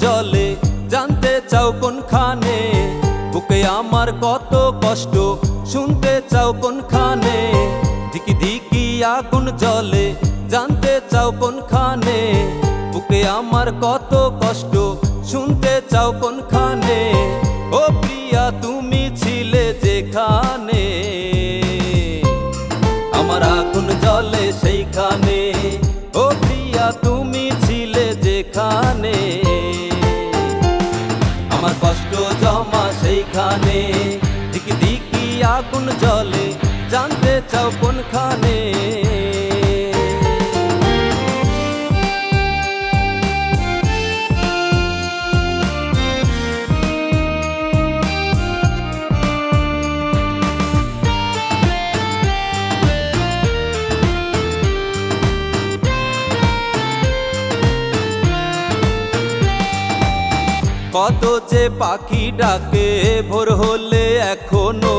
জলে জানতে চাও কোনখানে, বুকে আমার কত কষ্ট শুনতে চাও কোনখানে। ধিকি ধিকি আগুন জলে জানতে চাও কোনখানে, বুকে আমার কত কষ্ট শুনতে চাও কোনখানে। ও প্রিয়া তুমি ছিলে যেখানে, আমার আগুন জলে সেইখানে। ও প্রিয়া তুমি ছিলে যেখানে, আমার কষ্ট জমা সেইখানে। দিকি দিকি আগুন জলে জানতে চাও কোনখানে। কত যে পাখি ডাকে ভোর হলে এখনো,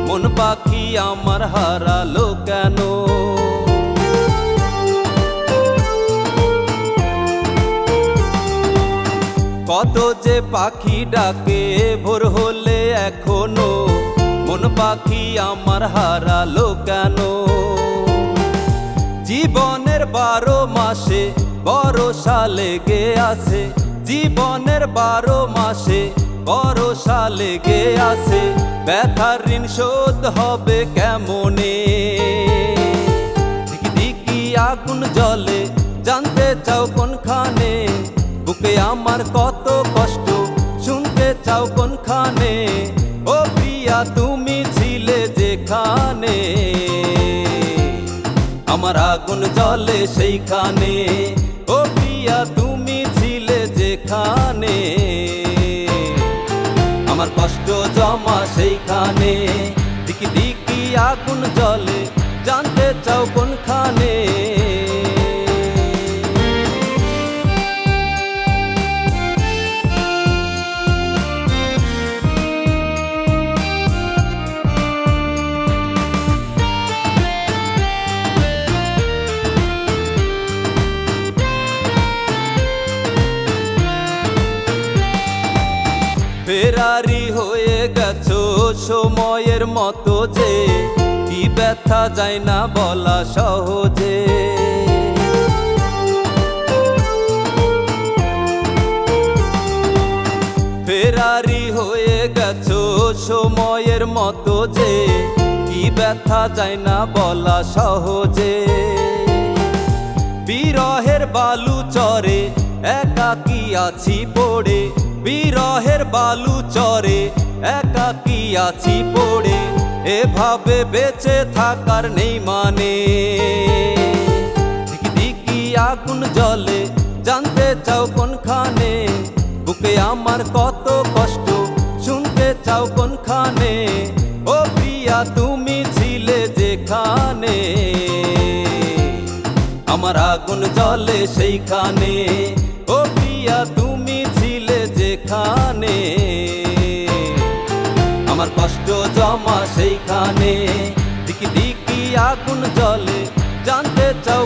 মন পাখি আমার হারালো কেন। কত যে পাখি ডাকে ভোর হলে এখনো, মন পাখি আমার হারালো কেন। জীবনের 12 মাসে বর্ষা লেগে আছে, জীবনের 12 মাসে বর্ষা লেগে আছে। ব্যথার ঋণ শোধ হবে কেমনে, দিকি দিকি আগুন জলে জানতে চাও কোনখানে। বুকে আমার কত কষ্ট শুনতে চাও কোনখানে। ও প্রিয়া তুমি ছিলে যেখানে, আমার আগুন জলে সেইখানে। ও প্রিয়া তুমি ছিলে যেখানে, আমার কষ্ট জমা সেইখানে। দিকি দিকি আগুন জলে জানতে চাও কোনখানে। ফেরারি হয়ে গেছো সময়ের মতো যে, কি ব্যথা যায় না বলা সহজে। ফেরারি হয়ে গেছো সময়ের মতো যে, কি ব্যথা যায় না বলা সহজে। বিরহের বালু চরে একাকী আছি পড়ে, বিরহের বালু চরে একাকী আছি পড়ে। এভাবে বেঁচে থাকার নেই মানে, দিকি দিকি আগুন জলে জানতে চাও কোনখানে। বুকে আমার কত কষ্ট শুনতে চাও কোনখানে। ও প্রিয়া তুমি ছিলে যেখানে, আমার আগুন জলে সেইখানে। ও প্রিয়া তুমি ছিলে যেখানে, আমার কষ্ট জমা সেইখানে। দিকি দিকি আগুন জলে জানতে চাও